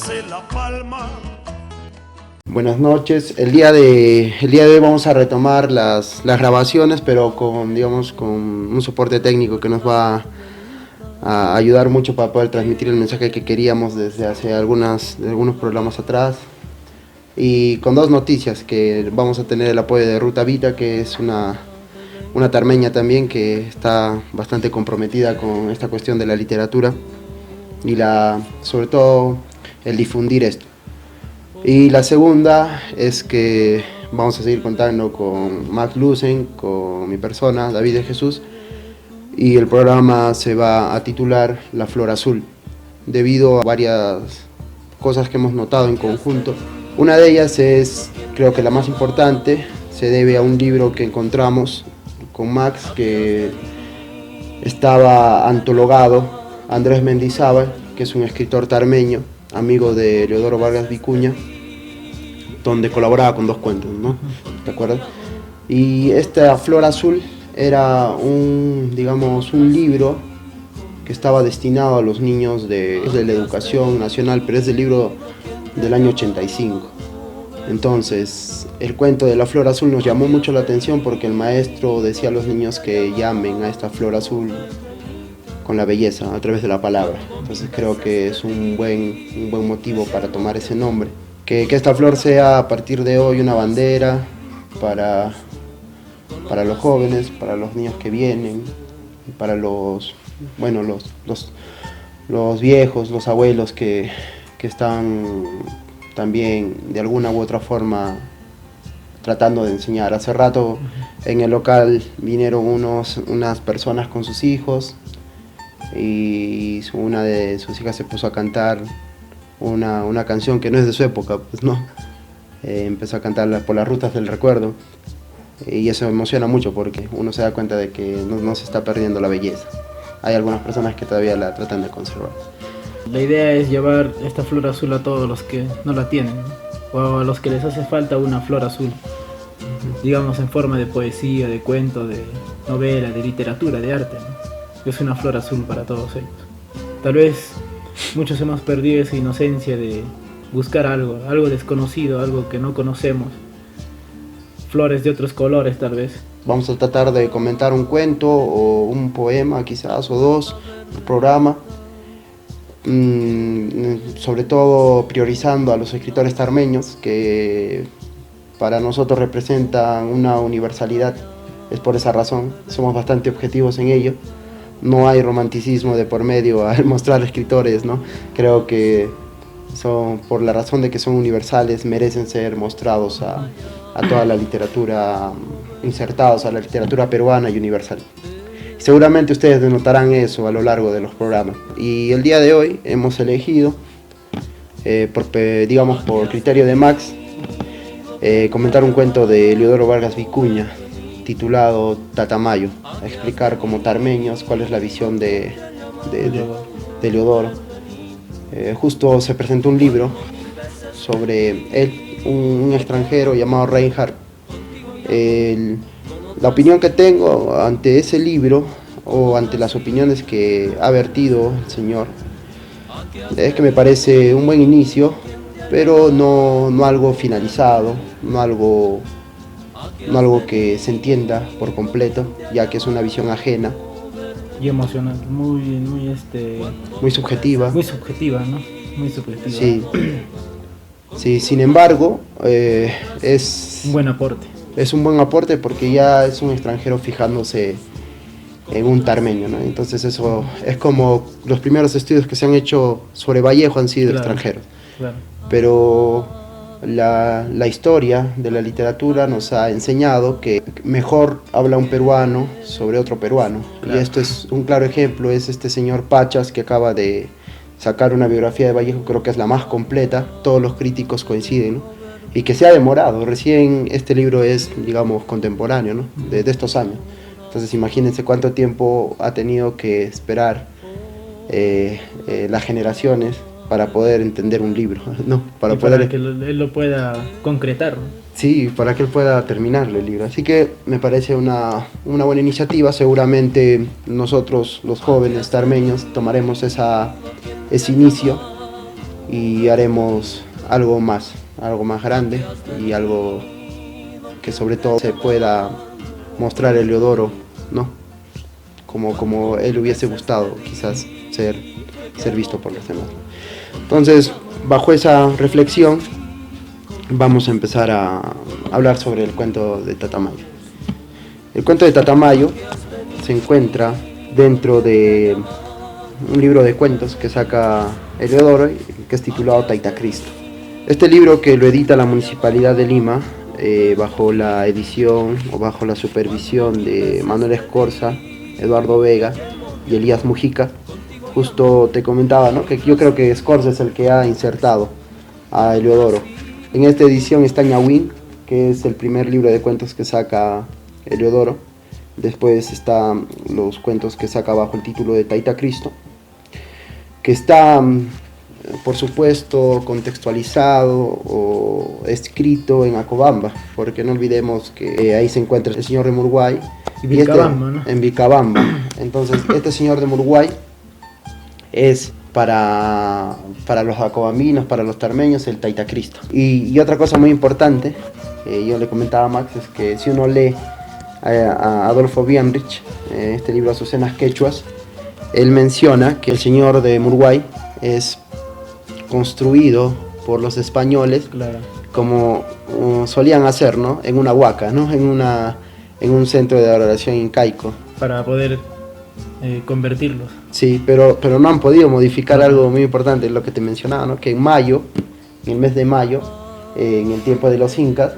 hace la palma. Buenas noches. El día de hoy vamos a retomar las grabaciones, pero con un soporte técnico que nos va a ayudar mucho para poder transmitir el mensaje que queríamos desde hace algunos programas atrás. Y con dos noticias, que vamos a tener el apoyo de Ruta Vita, que es una tarmeña también que está bastante comprometida con esta cuestión de la literatura y sobre todo el difundir esto. Y la segunda es que vamos a seguir contando con Max Lucen, con mi persona, David de Jesús, y el programa se va a titular La Flor Azul, debido a varias cosas que hemos notado en conjunto. Una de ellas es, creo que la más importante, se debe a un libro que encontramos con Max, que estaba antologado, Andrés Mendizábal, que es un escritor tarmeño, amigo de Leodoro Vargas Vicuña, donde colaboraba con dos cuentos, ¿no? ¿Te acuerdas? Y esta Flor Azul era un libro que estaba destinado a los niños de la educación nacional, pero es del libro del año 85. Entonces, el cuento de la Flor Azul nos llamó mucho la atención porque el maestro decía a los niños que llamen a esta flor azul con la belleza, a través de la palabra. Entonces creo que es un buen motivo para tomar ese nombre. Que esta flor sea a partir de hoy una bandera para los jóvenes, para los niños que vienen, para los viejos, los abuelos que están también de alguna u otra forma tratando de enseñar. Hace rato en el local vinieron unas personas con sus hijos y una de sus hijas se puso a cantar una canción que no es de su época, pues no. Empezó a cantarla por las rutas del recuerdo y eso emociona mucho porque uno se da cuenta de que no se está perdiendo la belleza. Hay algunas personas que todavía la tratan de conservar. La idea es llevar esta flor azul a todos los que no la tienen, ¿no? O a los que les hace falta una flor azul, digamos en forma de poesía, de cuento, de novela, de literatura, de arte, ¿no? Es una flor azul para todos ellos. Tal vez muchos hemos perdido esa inocencia de buscar algo desconocido, algo que no conocemos, flores de otros colores tal vez. Vamos a tratar de comentar un cuento o un poema quizás o dos por programa, sobre todo priorizando a los escritores tarmeños que para nosotros representan una universalidad. Es por esa razón, somos bastante objetivos en ello. No hay romanticismo de por medio al mostrar escritores, ¿no? Creo que por la razón de que son universales, merecen ser mostrados a toda la literatura, insertados a la literatura peruana y universal. Seguramente ustedes denotarán eso a lo largo de los programas. Y el día de hoy hemos elegido, por criterio de Max, comentar un cuento de Leodoro Vargas Vicuña, titulado Tatamayo, a explicar como tarmeños cuál es la visión de Leodoro. Justo se presentó un libro sobre él, un extranjero llamado Reinhardt. La opinión que tengo ante ese libro, o ante las opiniones que ha vertido el señor, es que me parece un buen inicio, pero no algo finalizado, no algo que se entienda por completo, ya que es una visión ajena y emocional, muy subjetiva. Muy subjetiva, ¿no? Muy subjetiva. Sí. Sí, sin embargo, es un buen aporte. Es un buen aporte porque ya es un extranjero fijándose en un tarmeño, ¿no? Entonces eso es como los primeros estudios que se han hecho sobre Vallejo han sido extranjeros. Claro. Pero la historia de la literatura nos ha enseñado que mejor habla un peruano sobre otro peruano. Claro. Y esto es un claro ejemplo, es este señor Pachas que acaba de sacar una biografía de Vallejo, creo que es la más completa, todos los críticos coinciden, ¿no? Y que se ha demorado, recién este libro es, digamos, contemporáneo, ¿no? de estos años. Entonces imagínense cuánto tiempo ha tenido que esperar las generaciones para poder entender un libro, ¿no? Para que él lo pueda concretar, ¿no? Sí, para que él pueda terminarlo el libro. Así que me parece una buena iniciativa. Seguramente nosotros, los jóvenes tarmeños, tomaremos ese inicio y haremos algo más grande y algo que sobre todo se pueda mostrar a Heliodoro, ¿no? Como él hubiese gustado quizás ser visto por los demás. Entonces, bajo esa reflexión, vamos a empezar a hablar sobre el cuento de Tatamayo. El cuento de Tatamayo se encuentra dentro de un libro de cuentos que saca Heliodoro, que es titulado Taitacristo. Este libro, que lo edita la Municipalidad de Lima, bajo la edición o bajo la supervisión de Manuel Escorza, Eduardo Vega y Elías Mujica. Justo te comentaba, ¿no?, que yo creo que Escorza es el que ha insertado a Heliodoro. En esta edición está Ñawin, que es el primer libro de cuentos que saca Heliodoro. Después están los cuentos que saca bajo el título de Taitacristo, que está, por supuesto, contextualizado o escrito en Acobamba, porque no olvidemos que ahí se encuentra el señor de Murguay y Vilcabamba, ¿no? En Vilcabamba. Entonces, este señor de Murguay es para los acobambinos, para los tarmeños, el Taitacristo. Y otra cosa muy importante, yo le comentaba a Max, es que si uno lee a Adolfo Bienrich, este libro Azucenas Quechuas, él menciona que el señor de Murguay es construido por los españoles, claro, como solían hacer, ¿no?, en una huaca, ¿no?, en un centro de adoración incaico, para poder convertirlos. Sí, pero no han podido modificar algo muy importante, lo que te mencionaba, ¿no?, que en mayo, en el mes de mayo, en el tiempo de los incas,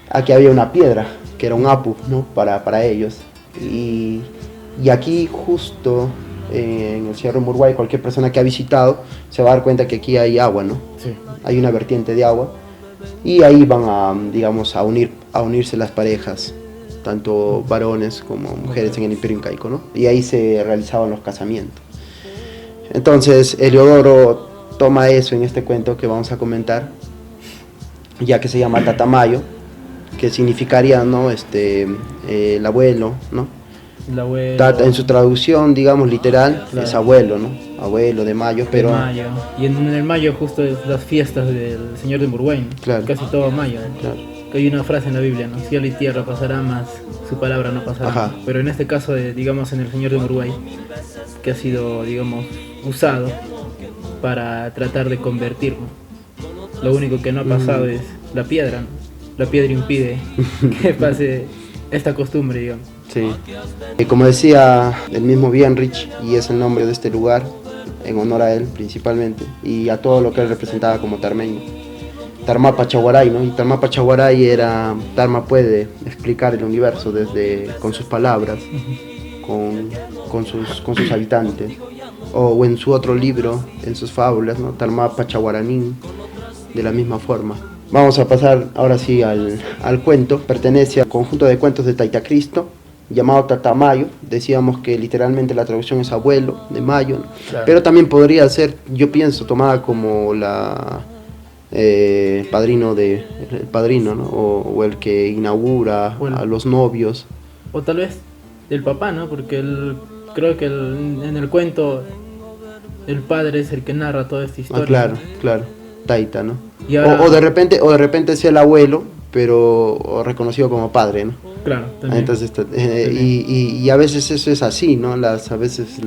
aquí había una piedra que era un apu, ¿no?, para ellos, y aquí justo en el Cerro Murguay, cualquier persona que ha visitado se va a dar cuenta que aquí hay agua, ¿no? Sí. Hay una vertiente de agua, y ahí van a, digamos, a unirse las parejas, tanto varones como mujeres, en el Imperio Incaico, ¿no? Y ahí se realizaban los casamientos. Entonces Heliodoro toma eso en este cuento que vamos a comentar, ya que se llama Tatamayo, que significaría, ¿no?, el abuelo, ¿no? El abuelo. Tata, en su traducción, digamos, literal, claro, es abuelo, ¿no? Abuelo de Mayo, pero... De mayo. Y en el mayo justo es las fiestas del señor de Murguay, ¿no? Claro. Casi todo mayo, ¿no? Claro. Que hay una frase en la Biblia, ¿no? Cielo y tierra pasará, más su palabra no pasará. Ajá. Pero en este caso, digamos, en el señor de Murguay, que ha sido, digamos, usado para tratar de convertir, ¿no? Lo único que no ha pasado es la piedra, ¿no? La piedra impide que pase esta costumbre, digamos. Sí. Como decía el mismo Bienrich, y es el nombre de este lugar, en honor a él principalmente, y a todo lo que él representaba como tarmeño. Tarma Pachaguaray, ¿no? Y Tarma Pachaguaray era... Tarma puede explicar el universo con sus palabras, con sus habitantes. O en su otro libro, en sus fábulas, ¿no?, Tarma Pachaguaranín, de la misma forma. Vamos a pasar ahora sí al cuento. Pertenece al conjunto de cuentos de Taitacristo, llamado Tatamayo. Decíamos que literalmente la traducción es abuelo de Mayo, ¿no? Claro. Pero también podría ser, yo pienso, tomada como la... el padrino, ¿no?, o el que inaugura a los novios. O tal vez el papá, ¿no? Porque creo que en el cuento el padre es el que narra toda esta historia. Claro, claro, Taita, ¿no? Y ahora... o de repente es el abuelo, pero reconocido como padre, ¿no? Claro, también. Entonces, y a veces eso es así, ¿no? A veces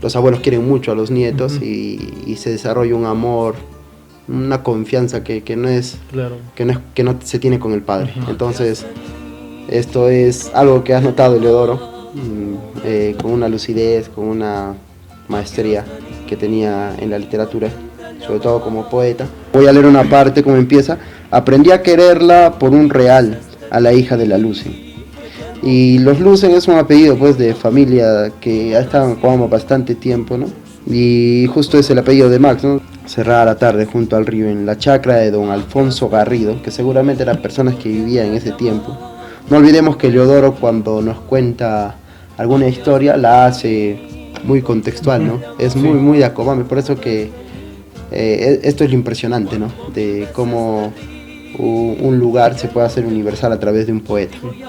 los abuelos quieren mucho a los nietos, Uh-huh. y se desarrolla un amor, una confianza que no es, claro, que no se tiene con el padre. Uh-huh. Entonces, esto es algo que has notado, Heliodoro, con una lucidez, con una maestría que tenía en la literatura, sobre todo como poeta. Voy a leer una parte, como empieza: aprendí a quererla por un real, a la hija de la Lucen. Y los Lucen es un apellido, pues, de familia que ha estado en Coamo bastante tiempo, ¿no? Y justo es el apellido de Max, ¿no? Cerrada la tarde junto al río, en la chacra de don Alfonso Garrido, que seguramente eran personas que vivían en ese tiempo. No olvidemos que Heliodoro, cuando nos cuenta alguna historia, la hace muy contextual, ¿no? Es muy, muy de Acobame, por eso que esto es lo impresionante, ¿no? De cómo un lugar se puede hacer universal a través de un poeta. Sí.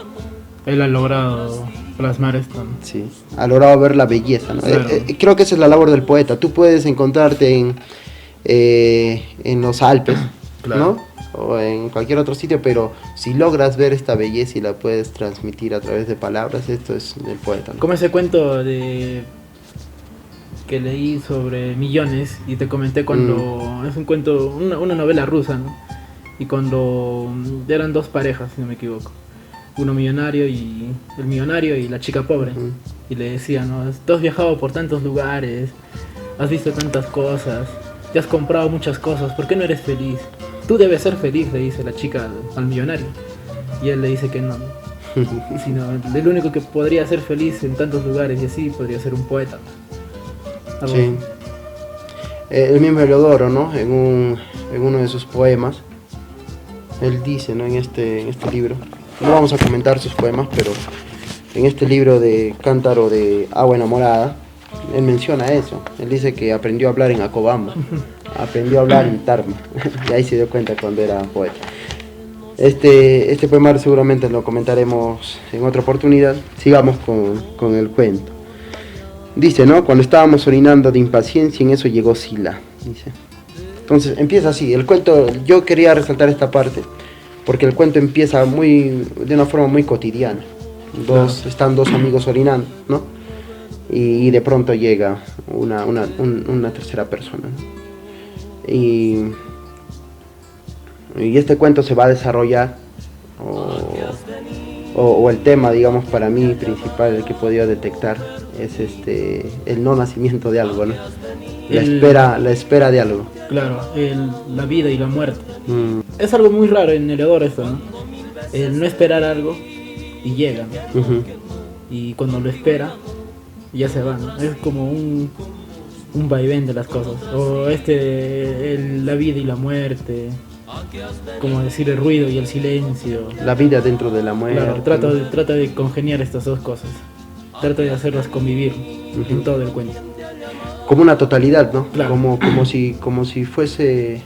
Él ha logrado plasmar esto, ¿no? Sí, ha logrado ver la belleza, ¿no? Claro. Creo que esa es la labor del poeta. Tú puedes encontrarte en los Alpes, Claro. ¿no? O en cualquier otro sitio, pero si logras ver esta belleza y la puedes transmitir a través de palabras, esto es el poeta, ¿no? Como ese cuento de que leí sobre millones y te comenté cuando es un cuento, una novela rusa, ¿no? Y cuando eran dos parejas, si no me equivoco, uno millonario y el millonario y la chica pobre, y le decía, ¿no? Tú has viajado por tantos lugares, has visto tantas cosas, te has comprado muchas cosas, ¿por qué no eres feliz? Tú debes ser feliz, le dice la chica al millonario, y él le dice que no, sino el único que podría ser feliz en tantos lugares y así podría ser un poeta. Algo Sí. así. El mismo Heliodoro, ¿no? En uno de sus poemas, él dice, ¿no? En este libro, no vamos a comentar sus poemas, pero en este libro de Cántaro de Agua Enamorada, él menciona eso. Él dice que aprendió a hablar en Acobamba, aprendió a hablar en Tarma, y ahí se dio cuenta cuando era poeta. Este poema seguramente lo comentaremos en otra oportunidad. Sigamos con el cuento. Dice, ¿no? Cuando estábamos orinando de impaciencia, en eso llegó Sila, dice. Entonces empieza así, el cuento, yo quería resaltar esta parte, porque el cuento empieza de una forma muy cotidiana. Están dos amigos orinando, ¿no? Y de pronto llega una tercera persona, ¿no? Y este cuento se va a desarrollar, o el tema, digamos, para mí principal, el que he podido detectar, es el no nacimiento de algo, ¿no? La espera de algo. Claro, la vida y la muerte. Es algo muy raro en Heliodoro esto, ¿no? El no esperar algo y llega, ¿no? Y cuando lo espera, ya se va, ¿no? Es como un vaivén de las cosas. O la vida y la muerte, como decir el ruido y el silencio. La vida dentro de la muerte. Claro, trata de congeniar estas dos cosas. Trata de hacerlas convivir en todo el cuento. Como una totalidad, ¿no? Claro. Como si fuese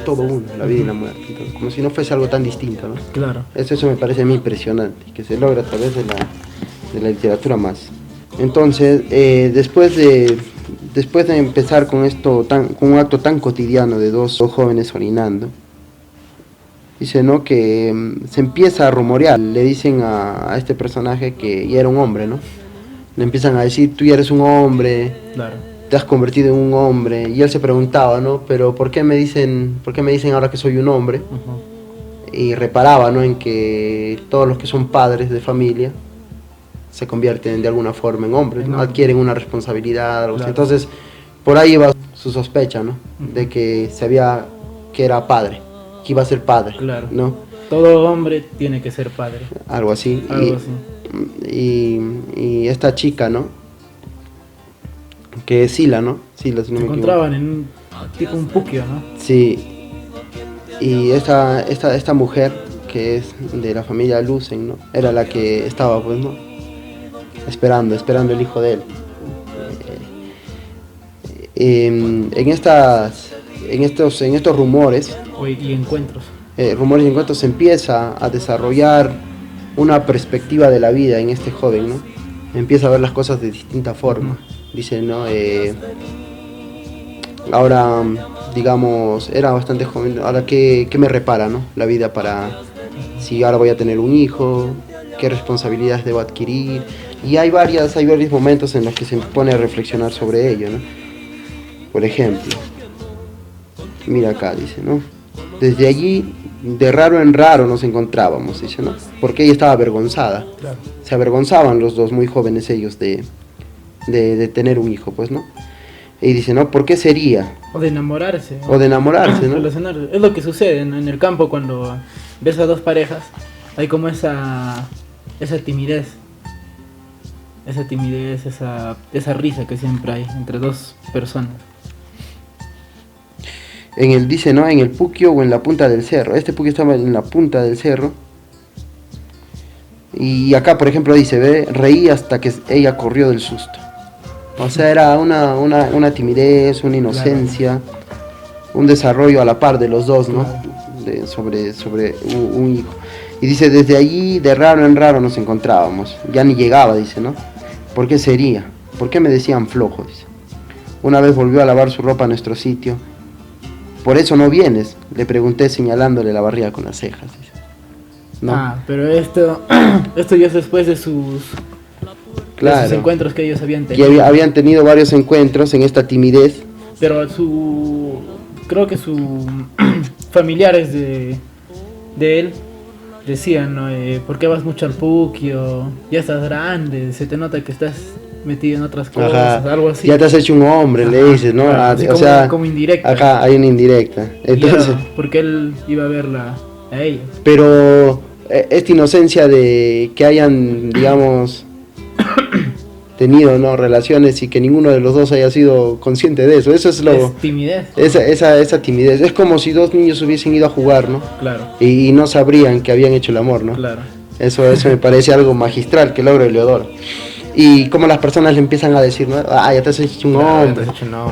todo uno, la vida y la muerte. Entonces, como si no fuese algo tan distinto, ¿no? Claro. Eso me parece a mí impresionante, que se logra a través de la literatura más. Entonces, después de empezar con un acto tan cotidiano de dos jóvenes orinando, dice, ¿no? Que se empieza a rumorear, le dicen a este personaje que ya era un hombre, ¿no? Le empiezan a decir, tú ya eres un hombre, Claro. te has convertido en un hombre, y él se preguntaba, ¿no? Pero ¿por qué me dicen ahora que soy un hombre? Y reparaba, ¿no? En que todos los que son padres de familia se convierten de alguna forma en hombres, ¿no? Adquieren una responsabilidad, algo así. Entonces, por ahí iba su sospecha, ¿no? De que que era padre, que iba a ser padre, Claro. ¿no? Todo hombre tiene que ser padre. Algo así. Algo así. Y esta chica, ¿no? Que es Sila, ¿no? Sila, si no Se me equivoco. encontraban en un puquio, ¿no? Sí. Y esta mujer, que es de la familia Lucen, ¿no? Era la que estaba, pues, ¿no? Esperando el hijo de él. En estos rumores, Y encuentros. rumores y encuentros, se empieza a desarrollar una perspectiva de la vida en este joven, ¿no? Empieza a ver las cosas de distinta forma. Dice, ¿no? Ahora, digamos, era bastante joven, ahora ¿qué me repara, ¿no? La vida para, si ahora voy a tener un hijo, qué responsabilidades debo adquirir. Y hay varios momentos en los que se pone a reflexionar sobre ello, ¿no? Por ejemplo, mira acá, dice, ¿no? Desde allí, de raro en raro nos encontrábamos, dice, ¿no? Porque ella estaba avergonzada. Claro. Se avergonzaban los dos, muy jóvenes ellos, de tener un hijo, pues, ¿no? Y dice, ¿no? ¿Por qué sería? O de enamorarse. O de enamorarse, ¿no? Relacionarse. Es lo que sucede, ¿no? En el campo cuando ves a dos parejas. Hay como esa timidez. Esa risa que siempre hay entre dos personas. Dice, ¿no? En el puquio o en la punta del cerro. Este puquio estaba en la punta del cerro. Y acá, por ejemplo, dice, ve, reí hasta que ella corrió del susto. O sea, era una timidez, una inocencia, un desarrollo a la par de los dos, ¿no? Sobre un hijo. Y dice, desde allí, de raro en raro nos encontrábamos. Ya ni llegaba, dice, ¿no? ¿Por qué sería? ¿Por qué me decían flojo? Dice. Una vez volvió a lavar su ropa a nuestro sitio por eso no vienes, le pregunté señalándole la barriga con las cejas. ¿No? Pero esto ya es después de sus encuentros que ellos habían tenido. Que habían tenido varios encuentros en esta timidez. Pero creo que sus familiares de él decían, ¿no? ¿Por qué vas mucho al puquio? Ya estás grande, se te nota que estás metido en otras cosas, algo así. Ya te has hecho un hombre, le dices, ¿no? Claro, como indirecta. Ajá, hay una indirecta. Entonces, porque él iba a verla a ella. Pero esta inocencia de que hayan, digamos, tenido, ¿no?, relaciones y que ninguno de los dos haya sido consciente de eso. Eso es lo... Es timidez. Esa timidez. Es como si dos niños hubiesen ido a jugar, ¿no? Claro. Y no sabrían que habían hecho el amor, ¿no? Claro. Eso me parece algo magistral que logra Eleodoro. Y como las personas le empiezan a decir, ¿no? Ya te has hecho un hombre.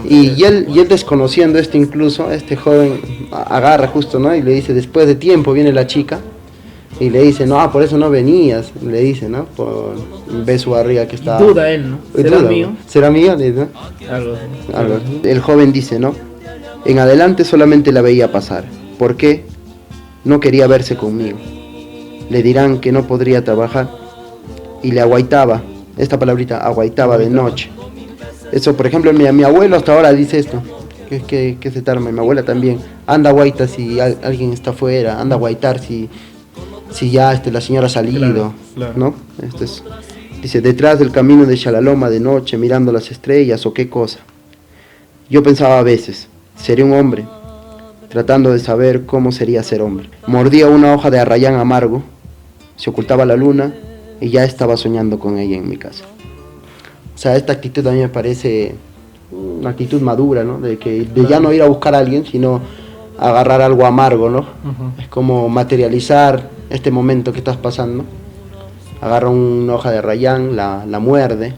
Y él desconociendo esto incluso, este joven agarra justo, ¿no? Y le dice, después de tiempo viene la chica y le dice, no, por eso no venías, le dice, ¿no? Ve su barriga que está... Duda él, ¿no? ¿Será mío? ¿Será mío? ¿No? Algo. El joven dice, ¿no? En adelante solamente la veía pasar. ¿Por qué? No quería verse conmigo. Le dirán que no podría trabajar. Y le aguaitaba, esta palabrita, aguaitaba de noche. Eso, por ejemplo, mi abuelo hasta ahora dice esto. Que se tarma, mi abuela también. Anda a guaitar si alguien está afuera, anda a guaitar si ya la señora ha salido, claro. ¿No? Dice, detrás del camino de Shalaloma de noche, mirando las estrellas o qué cosa. Yo pensaba a veces, seré un hombre, tratando de saber cómo sería ser hombre. Mordía una hoja de arrayán amargo, se ocultaba la luna y ya estaba soñando con ella en mi casa. O sea, esta actitud a mí me parece una actitud madura, ¿no? De ya no ir a buscar a alguien, sino agarrar algo amargo, ¿no? Uh-huh. Es como materializar este momento que estás pasando. Agarra una hoja de arrayán, la muerde,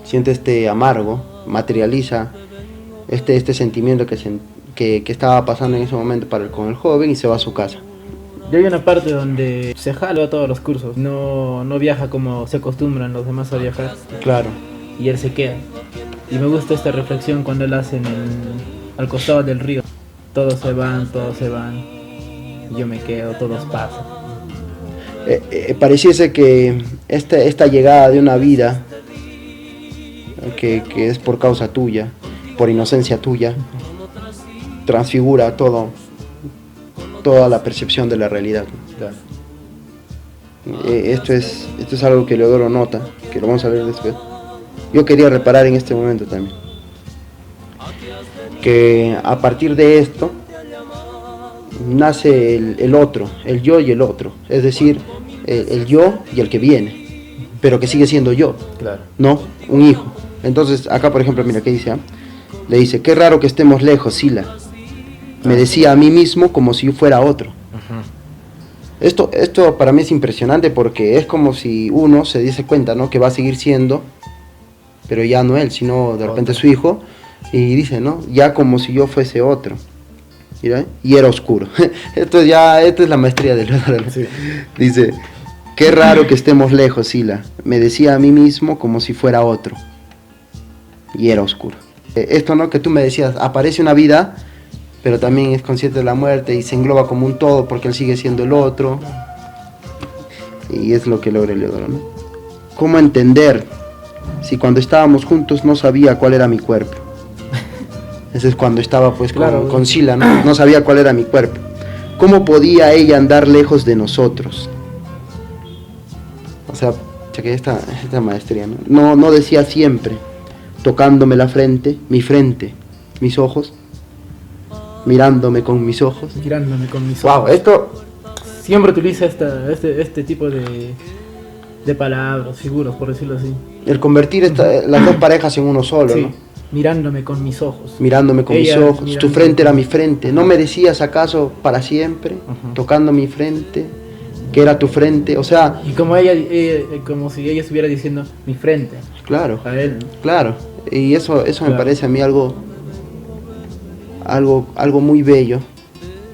siente este amargo, materializa este sentimiento que estaba pasando en ese momento con el joven y se va a su casa. Y hay una parte donde se jala a todos los cursos, no viaja como se acostumbran los demás a viajar. Claro. Y él se queda. Y me gusta esta reflexión cuando él hace al costado del río. Todos se van, yo me quedo, todos pasan. Pareciese que esta llegada de una vida que es por causa tuya, por inocencia tuya, transfigura toda la percepción de la realidad. Claro. Esto es algo que Eleodoro nota, que lo vamos a ver después. Yo quería reparar en este momento también que a partir de esto nace el otro, el yo y el otro, es decir, el yo y el que viene, pero que sigue siendo yo, claro. ¿No? Un hijo. Entonces acá, por ejemplo, mira qué dice, le dice, qué raro que estemos lejos, Sila. Me decía a mí mismo como si yo fuera otro. Uh-huh. Esto para mí es impresionante porque es como si uno se diese cuenta, ¿no?, que va a seguir siendo, pero ya no él, sino de repente su hijo, y dice, ¿no?, ya como si yo fuese otro. ¿Mira? Y era oscuro. Esta es la maestría del otro. Sí. Dice, qué raro que estemos lejos, Sila. Me decía a mí mismo como si fuera otro. Y era oscuro. Esto, ¿no?, que tú me decías, aparece una vida, pero también es consciente de la muerte y se engloba como un todo porque él sigue siendo el otro. Y es lo que logra Eleodoro, ¿no? ¿Cómo entender si cuando estábamos juntos no sabía cuál era mi cuerpo? Ese es cuando estaba pues claro, con Sila, ¿no? No sabía cuál era mi cuerpo. ¿Cómo podía ella andar lejos de nosotros? O sea, que esta maestría, ¿no? No decía siempre, tocándome la frente, mis ojos, mirándome con mis ojos. Wow, esto... Siempre utiliza este tipo de palabras, figuras, por decirlo así. El convertir las dos parejas en uno solo, sí. ¿No? Mirándome con mis ojos. Mis ojos. Tu frente era mi frente. ¿No me decías acaso para siempre? Uh-huh. Tocando mi frente, que era tu frente. O sea... Y como como si ella estuviera diciendo mi frente. Claro. A él. Claro. Y eso claro. Me parece a mí algo muy bello,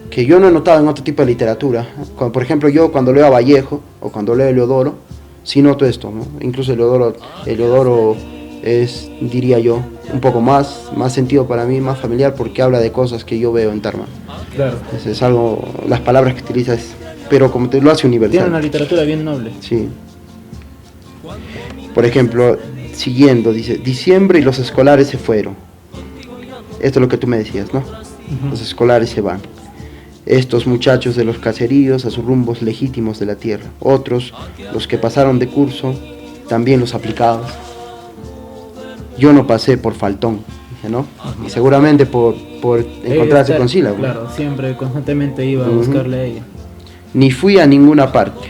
que yo no he notado en otro tipo de literatura. Por ejemplo, yo cuando leo a Vallejo, o cuando leo a Eleodoro, sí noto esto, ¿no? Incluso Eleodoro es, diría yo, un poco más sentido para mí, más familiar, porque habla de cosas que yo veo en Tarma. Claro. Es algo, las palabras que utilizas, pero como te lo hace universal. Tiene una literatura bien noble. Sí. Por ejemplo, siguiendo, dice, diciembre y los escolares se fueron. Esto es lo que tú me decías, ¿no? Los escolares se van. Estos muchachos de los caseríos a sus rumbos legítimos de la tierra. Otros, los que pasaron de curso, también los aplicados. Yo no pasé por faltón, dije, ¿no? Y seguramente por encontrarse con Sílabo. Claro, siempre, constantemente iba a buscarle a ella. Ni fui a ninguna parte.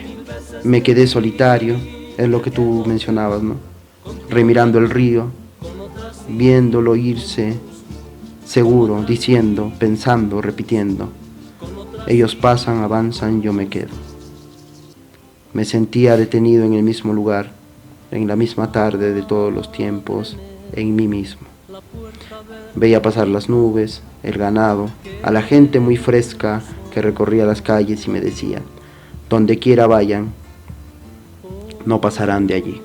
Me quedé solitario, es lo que tú mencionabas, ¿no? Remirando el río, viéndolo irse, seguro, diciendo, pensando, repitiendo. Ellos pasan, avanzan, yo me quedo. Me sentía detenido en el mismo lugar, en la misma tarde de todos los tiempos, en mí mismo. Veía pasar las nubes, el ganado, a la gente muy fresca que recorría las calles y me decía, donde quiera vayan, no pasarán de allí,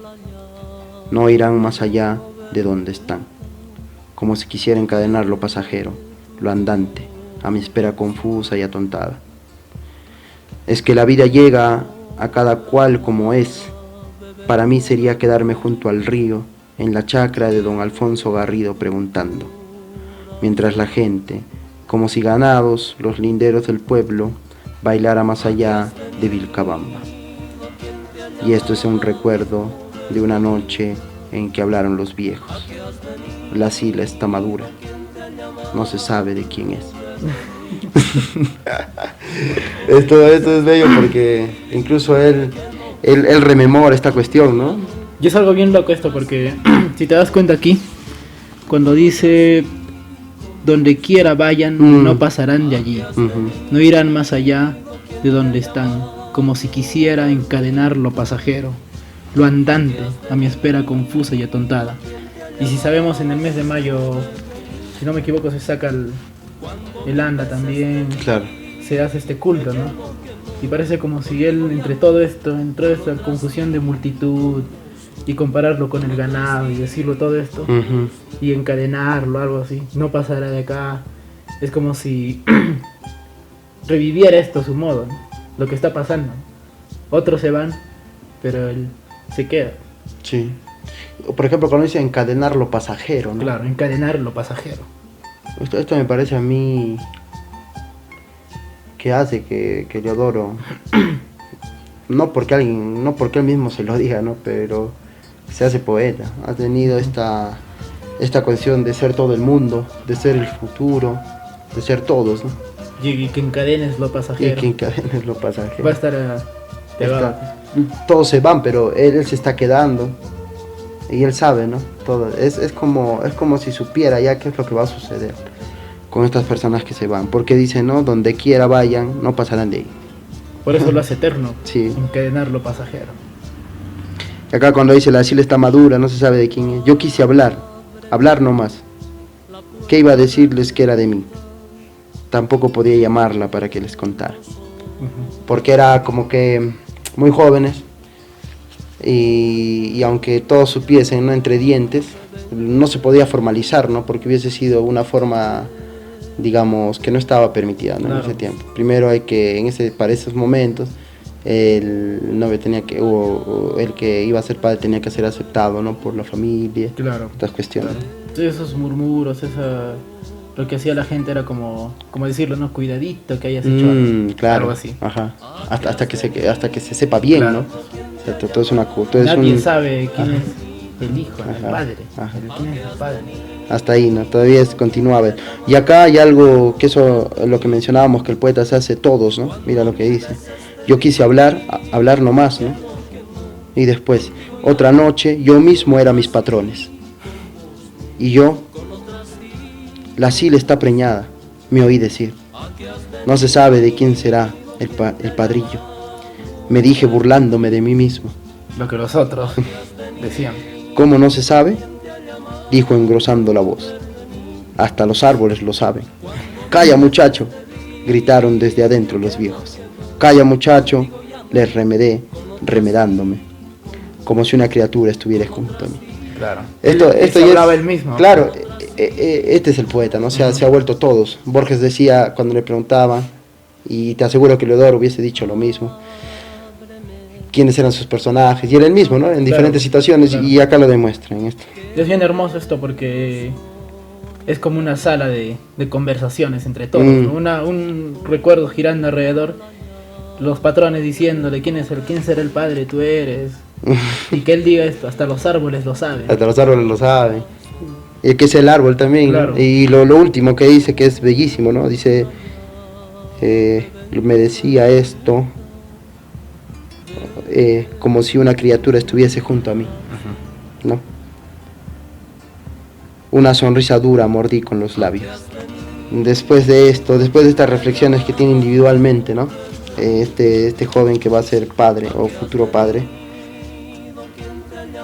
no irán más allá de donde están, como si quisiera encadenar lo pasajero, lo andante, a mi espera confusa y atontada. Es que la vida llega a cada cual como es. Para mí sería quedarme junto al río, en la chacra de don Alfonso Garrido preguntando, mientras la gente, como si ganados los linderos del pueblo, bailara más allá de Vilcabamba. Y esto es un recuerdo de una noche en que hablaron los viejos. La sila está madura, no se sabe de quién es. esto es bello porque incluso él rememora esta cuestión, ¿no? Y es algo bien loco esto porque si te das cuenta aquí, cuando dice donde quiera vayan, no pasarán de allí, no irán más allá de donde están, como si quisiera encadenar lo pasajero, lo andante, a mi espera confusa y atontada. Y si sabemos, en el mes de mayo, si no me equivoco, se saca el anda también, claro. Se hace este culto, ¿no? Y parece como si él, entre todo esto, entre esta confusión de multitud, y compararlo con el ganado, y decirlo todo esto, y encadenarlo, algo así, no pasará de acá, es como si reviviera esto a su modo, ¿no? Lo que está pasando. Otros se van, pero él se queda. Sí. Por ejemplo, cuando dice encadenar lo pasajero, ¿no? Claro, encadenar lo pasajero. Esto me parece a mí que hace que Leodoro, no porque él mismo se lo diga, ¿no? Pero se hace poeta. Ha tenido esta cuestión de ser todo el mundo, de ser el futuro, de ser todos, ¿no? Y que encadenes lo pasajero. Y que encadenes lo pasajero. Va a estar todos se van, pero él se está quedando. Y él sabe, ¿no? Todo. Es como si supiera ya qué es lo que va a suceder con estas personas que se van. Porque dice, ¿no? Donde quiera vayan, no pasarán de ahí. Por eso lo hace eterno. Sí. Encadenar lo pasajero. Y acá cuando dice la sila está madura, no se sabe de quién es. Yo quise hablar nomás. ¿Qué iba a decirles que era de mí? Tampoco podía llamarla para que les contara. Porque era como que muy jóvenes. Y aunque todos supiesen, ¿no? Entre dientes, no se podía formalizar, ¿no? Porque hubiese sido una forma, digamos, que no estaba permitida, ¿no? Claro. En ese tiempo. Primero hay que, para esos momentos, el novio tenía que, o el que iba a ser padre tenía que ser aceptado, ¿no? Por la familia, claro, estas cuestiones. Claro. Entonces esos murmuros, lo que hacía la gente era como decirlo, ¿no? Cuidadito que hayas hecho algo, claro, algo así. Ajá. Hasta que se sepa bien, claro. ¿no? O sea, todo es una nadie sabe quién es el hijo, el padre. ¿Quién es el padre? Hasta ahí, ¿no? Todavía continuaba. Y acá hay algo que eso, lo que mencionábamos, que el poeta se hace todos, ¿no? Mira lo que dice. Yo quise hablar nomás, ¿no? Y después, otra noche, yo mismo era mis patrones. Y yo, la sila está preñada, me oí decir. No se sabe de quién será el padrillo. Me dije burlándome de mí mismo. Lo que los otros decían. ¿Cómo no se sabe? Dijo engrosando la voz. Hasta los árboles lo saben. Calla, muchacho, gritaron desde adentro los viejos. Calla, muchacho, les remedé, remedándome, como si una criatura estuviera junto a mí. Claro. Esto Se ya hablaba él mismo. Claro, este es el poeta, ¿no? Se ha vuelto todos. Borges decía cuando le preguntaban, y te aseguro que Leodoro hubiese dicho lo mismo, quiénes eran sus personajes, y era el mismo, ¿no? En diferentes situaciones, claro. Y acá lo demuestra en esto. Es bien hermoso esto porque es como una sala de conversaciones entre todos, ¿no? Un recuerdo girando alrededor, los patrones diciéndole quién será el padre, tú eres, y que él diga esto, hasta los árboles lo saben. Hasta los árboles lo saben. Y que es el árbol también, claro. ¿No? Y lo último que dice, que es bellísimo, ¿no? Dice, me decía esto, como si una criatura estuviese junto a mí, ¿no? Una sonrisa dura mordí con los labios. Después de estas reflexiones que tiene individualmente, ¿no? Este joven que va a ser padre o futuro padre,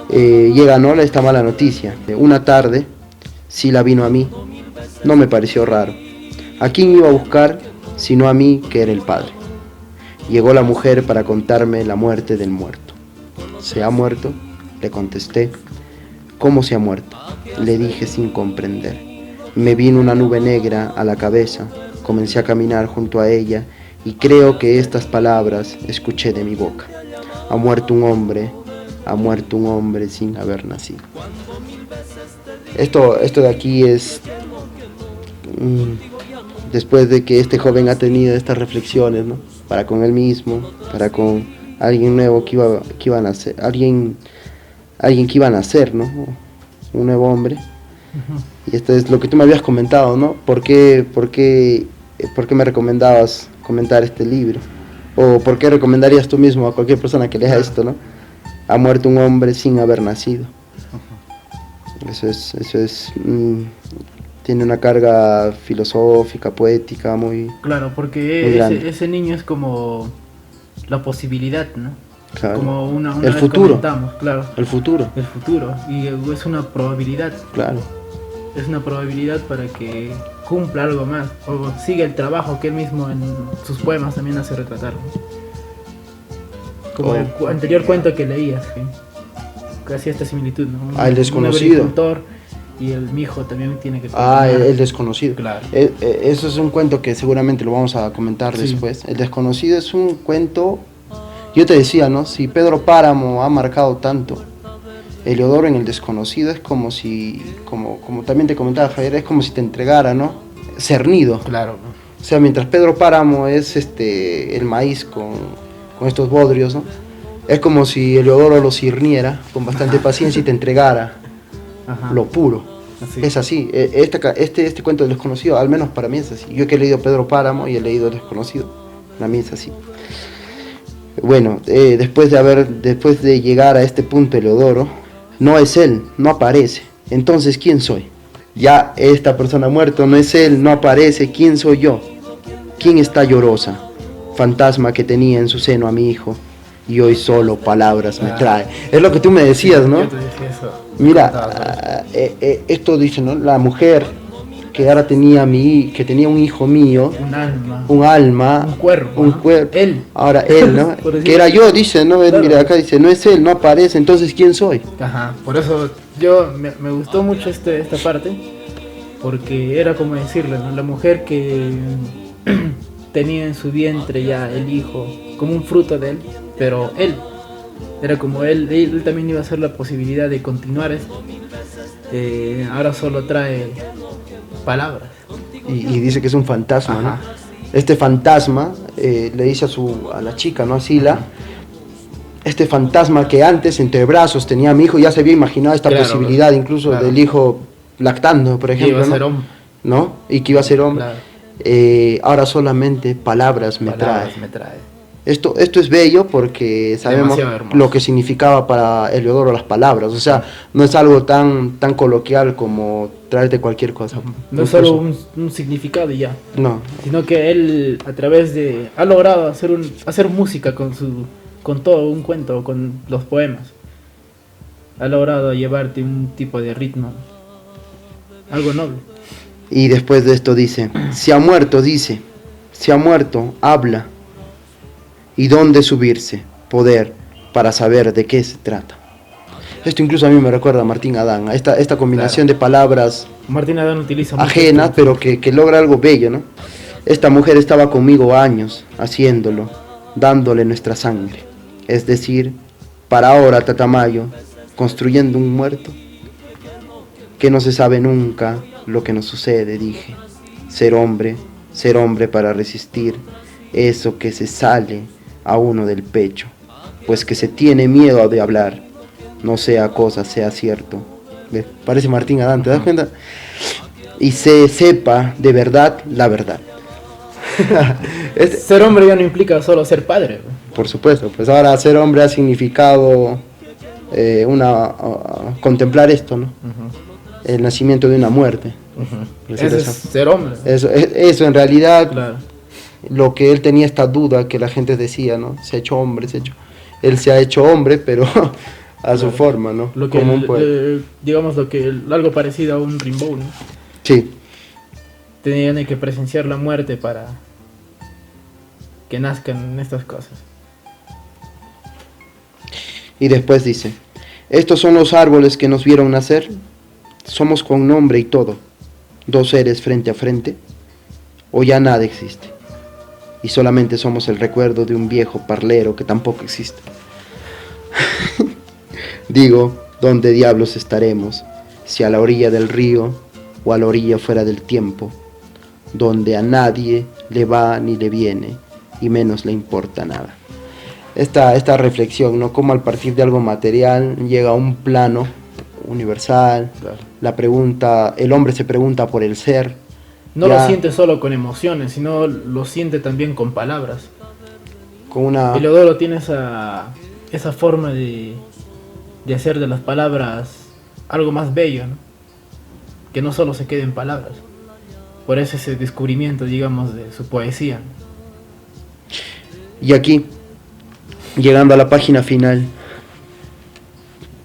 llega, ¿no?, esta mala noticia. Una tarde, Sila vino a mí, no me pareció raro. ¿A quién iba a buscar sino a mí, que era el padre? Llegó la mujer para contarme la muerte del muerto. ¿Se ha muerto?, le contesté. ¿Cómo se ha muerto?, le dije sin comprender. Me vino una nube negra a la cabeza, comencé a caminar junto a ella y creo que estas palabras escuché de mi boca. Ha muerto un hombre sin haber nacido. Esto de aquí es después de que este joven ha tenido estas reflexiones, ¿no?, para con él mismo, para con alguien nuevo que iba a nacer, alguien que iba a nacer, ¿no?, un nuevo hombre. Y esto es lo que tú me habías comentado, ¿no? ¿Por qué me recomendabas comentar este libro? ¿O por qué recomendarías tú mismo a cualquier persona que lea esto, ¿no? Ha muerto un hombre sin haber nacido. Eso es tiene una carga filosófica, poética muy... Claro, porque ese niño es como la posibilidad, ¿no? Claro. Como una el futuro, claro. El futuro, y es una probabilidad. Claro. Es una probabilidad para que cumpla algo más, o siga el trabajo que él mismo en sus poemas también hace retratar. Como el anterior cuento que leías, que hacía esta similitud, ¿no? El desconocido. Un agricultor y mi hijo también tiene que... el desconocido. Claro. Eso es un cuento que seguramente lo vamos a comentar después. El desconocido es un cuento... Yo te decía, ¿no? Si Pedro Páramo ha marcado tanto, Heliodoro en El desconocido es como si, como también te comentaba Javier, es como si te entregara, ¿no?, cernido. Claro. O sea, mientras Pedro Páramo es el maíz con estos bodrios, ¿no?, es como si Heliodoro lo cirniera con bastante paciencia y te entregara lo puro. Así. Es así. Este cuento del desconocido, al menos para mí es así. Yo que he leído Pedro Páramo y he leído El desconocido, para mí es así. Bueno, después de llegar a este punto Heliodoro, no es él, no aparece. Entonces, ¿quién soy? Ya esta persona muerta, no es él, no aparece. ¿Quién soy yo? ¿Quién está llorosa? Fantasma que tenía en su seno a mi hijo, y hoy solo palabras me trae. Es lo que tú me decías, ¿no? Yo te dije eso. Mira, esto dice, ¿no? La mujer que ahora tenía un hijo mío, un alma, un cuerpo, él. Ahora él, ¿no? Que era yo, dice, ¿no? Claro. Mira, acá dice, no es él, no aparece, entonces ¿quién soy? Por eso me gustó mucho esta parte, porque era como decirle, ¿no?, la mujer que tenía en su vientre ya el hijo, como un fruto de él, pero él, era como él también iba a ser la posibilidad de continuar esto. Ahora solo trae palabras. Y dice que es un fantasma, ¿no? Este fantasma, le dice a la chica, ¿no?, a Sila, este fantasma que antes entre brazos tenía a mi hijo, ya se había imaginado esta posibilidad incluso del hijo lactando, por ejemplo, que iba a ser hombre, ¿no? Y que iba a ser hombre. Ahora solamente palabras me trae. Esto es bello porque sabemos lo que significaba para Heliodoro las palabras. O sea, no es algo tan coloquial como traerte cualquier cosa. No es solo un significado y ya. No. Sino que él, a través de... ha logrado hacer música con todo un cuento, con los poemas. Ha logrado llevarte un tipo de ritmo. Algo noble. Y después de esto dice, se ha muerto, habla. ¿Y dónde subirse? Poder, para saber de qué se trata. Esto incluso a mí me recuerda a Martín Adán, a esta combinación Claro. de palabras Martín Adán utiliza mucho ajenas, esto. pero que logra algo bello, ¿no? Esta mujer estaba conmigo años haciéndolo, dándole nuestra sangre. Es decir, para ahora Tatamayo, construyendo un muerto, que no se sabe nunca lo que nos sucede, dije. Ser hombre para resistir eso que se sale a uno del pecho, pues que se tiene miedo de hablar, no sea cosa, sea cierto. ¿Ves? Parece Martín Adán, ¿te das cuenta? Y se sepa de verdad la verdad. Ser hombre ya no implica solo ser padre. Por supuesto, pues ahora ser hombre ha significado contemplar esto, ¿no? El nacimiento de una muerte. Ese es ser hombre. Eso en realidad, Claro. lo que él tenía esta duda que la gente decía, ¿no? Se ha hecho hombre, él se ha hecho hombre, pero a su forma, ¿no? Lo que Como un poeta. digamos algo parecido a un Rimbaud, ¿no? Sí, Tenían que presenciar la muerte para que nazcan estas cosas. y después dice, estos son los árboles que nos vieron nacer, somos con nombre y todo, dos seres frente a frente, o ya nada existe, y solamente somos el recuerdo de un viejo parlero que tampoco existe. Digo, ¿dónde diablos estaremos? Si a la orilla del río o a la orilla fuera del tiempo, donde a nadie le va ni le viene y menos le importa nada. Esta reflexión, ¿no? Cómo al partir de algo material llega a un plano universal. Claro. La pregunta, el hombre se pregunta por el ser. No Ya lo siente solo con emociones, sino lo siente también con palabras. con una Heliodoro tiene esa forma de hacer de las palabras algo más bello, ¿no? Que no solo se quede en palabras. Por eso ese descubrimiento, digamos, de su poesía. Y aquí, llegando a la página final,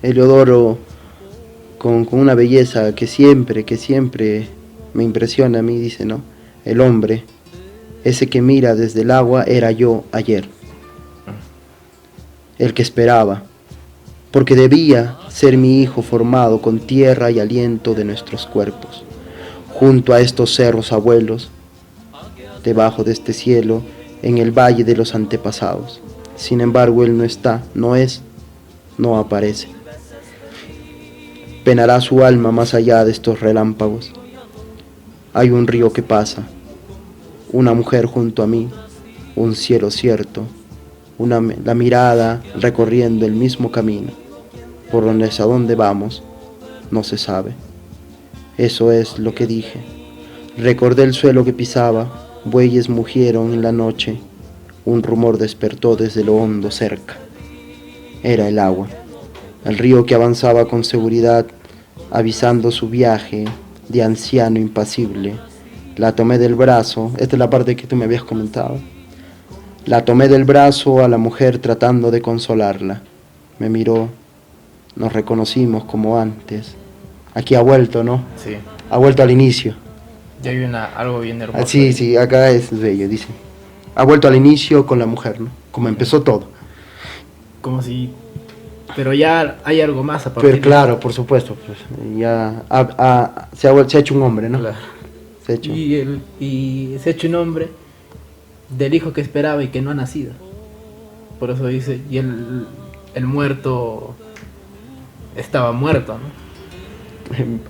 Heliodoro con una belleza que siempre me impresiona a mí, dice, ¿no? El hombre, ese que mira desde el agua, era yo ayer. El que esperaba, porque debía ser mi hijo formado con tierra y aliento de nuestros cuerpos, junto a estos cerros abuelos, debajo de este cielo, en el valle de los antepasados. Sin embargo, él no está, no es, no aparece. Penará su alma más allá de estos relámpagos. Hay un río que pasa, una mujer junto a mí, un cielo cierto, la mirada recorriendo el mismo camino, por donde es a dónde vamos, no se sabe. Eso es lo que dije. Recordé el suelo que pisaba, bueyes mugieron en la noche, un rumor despertó desde lo hondo cerca. Era el agua, el río que avanzaba con seguridad, avisando su viaje de anciano impasible. La tomé del brazo, esta es la parte que tú me habías comentado. La tomé del brazo a la mujer tratando de consolarla. Me miró, nos reconocimos como antes. Aquí ha vuelto, ¿no? Sí. Ha vuelto al inicio. Ya hay algo bien hermoso. Sí, acá es bello, dice. Ha vuelto al inicio con la mujer, ¿no? Como empezó todo. Como si... Pero ya hay algo más a partir Pero claro, por supuesto, pues, ya se ha hecho un hombre, ¿no? Claro. Se ha hecho. Y se ha hecho un hombre del hijo que esperaba y que no ha nacido. Por eso dice, y el muerto estaba muerto, ¿no?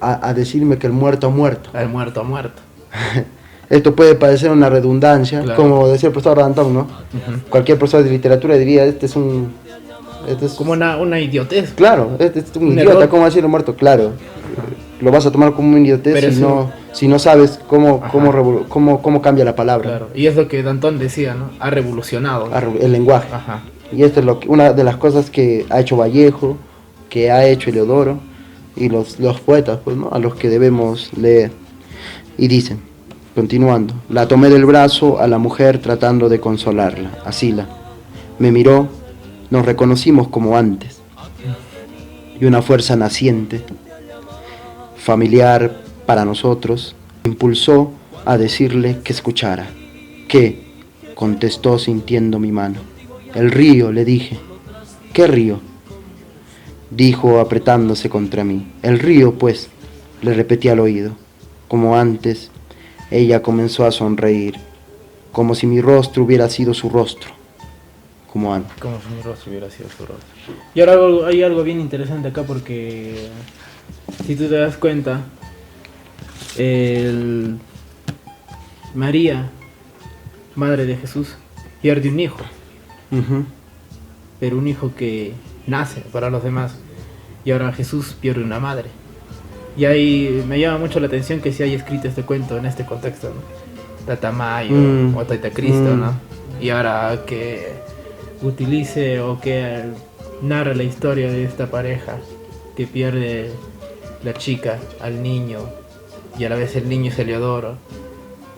A decirme que el muerto ha muerto. El muerto ha muerto. Esto puede parecer una redundancia, Claro. como decía el profesor Danton, ¿no? Cualquier profesor de literatura diría, este es Como una idiotez. claro, este es un Un idiota, error. ¿cómo decirlo muerto? Claro, lo vas a tomar como un idiotez Pero si no sabes cómo Ajá. cómo cambia la palabra, Claro. Y es lo que Danton decía, ¿no? Ha revolucionado. el lenguaje. Ajá. Y esto es una de las cosas que ha hecho Vallejo, que ha hecho Heliodoro, y los poetas, pues, ¿no? A los que debemos leer. Y dicen, continuando, la tomé del brazo a la mujer tratando de consolarla, Asila. Me miró, nos reconocimos como antes. Y una fuerza naciente, familiar para nosotros, impulsó a decirle que escuchara. ¿Qué? Contestó sintiendo mi mano. El río, le dije. ¿Qué río? dijo apretándose contra mí. El río, pues, le repetí al oído. Como antes, ella comenzó a sonreír, como si mi rostro hubiera sido su rostro. Como antes. Como si mi rostro hubiera sido su rostro. Y ahora hay algo bien interesante acá porque, si tú te das cuenta, María, madre de Jesús, pierde un hijo. Pero un hijo que nace para los demás. Y ahora Jesús pierde una madre. Y ahí me llama mucho la atención que se haya escrito este cuento en este contexto, ¿no? Tatamayo o Taita Cristo, ¿no? Y ahora que utilice o que narra la historia de esta pareja que pierde la chica al niño, y a la vez el niño es Heliodoro,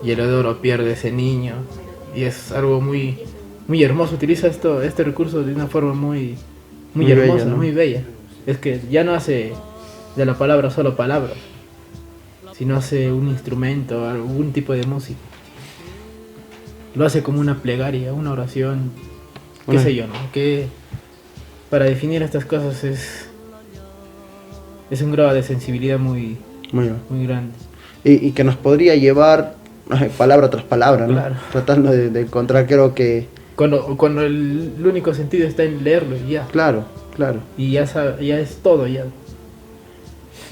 y Heliodoro pierde ese niño, y es algo muy, muy hermoso. Utiliza este recurso de una forma muy hermosa, bella, ¿no? muy bella. Es que ya no hace de la palabra solo palabras, sino hace un instrumento, algún tipo de música. Lo hace como una plegaria, una oración, qué sé yo, ¿no? Que para definir estas cosas es un grado de sensibilidad muy grande. Y que nos podría llevar palabra tras palabra, ¿no? Claro. Tratando de encontrar, creo que... Cuando el único sentido está en leerlo y ya. Claro. Y ya es todo ya.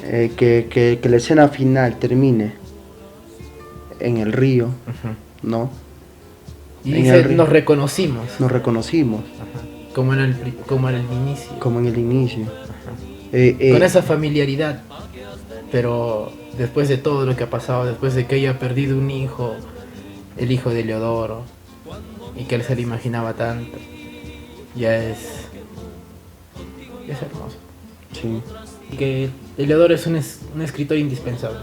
Que la escena final termine en el río, ¿no? Y dice, nos reconocimos. Nos reconocimos. Como en el inicio. Como en el inicio. Con esa familiaridad. Pero después de todo lo que ha pasado, después de que ella ha perdido un hijo, el hijo de Heliodoro, y que él se lo imaginaba tanto, ya es hermoso. Sí. Y que Heliodoro es un escritor indispensable.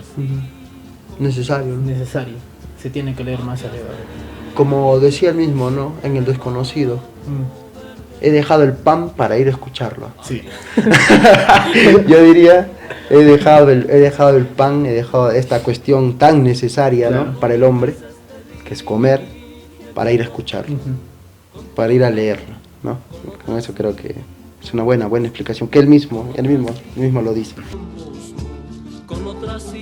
Necesario, ¿no? Necesario. Se tiene que leer más a Heliodoro. Como decía él mismo, ¿no? En El Desconocido. He dejado el pan para ir a escucharlo. Sí. Yo diría, he dejado el pan, he dejado esta cuestión tan necesaria, Claro. ¿no? Para el hombre, que es comer, para ir a escucharlo, para ir a leerlo, ¿no? Con eso creo que es una buena explicación, que él mismo lo dice. Con otras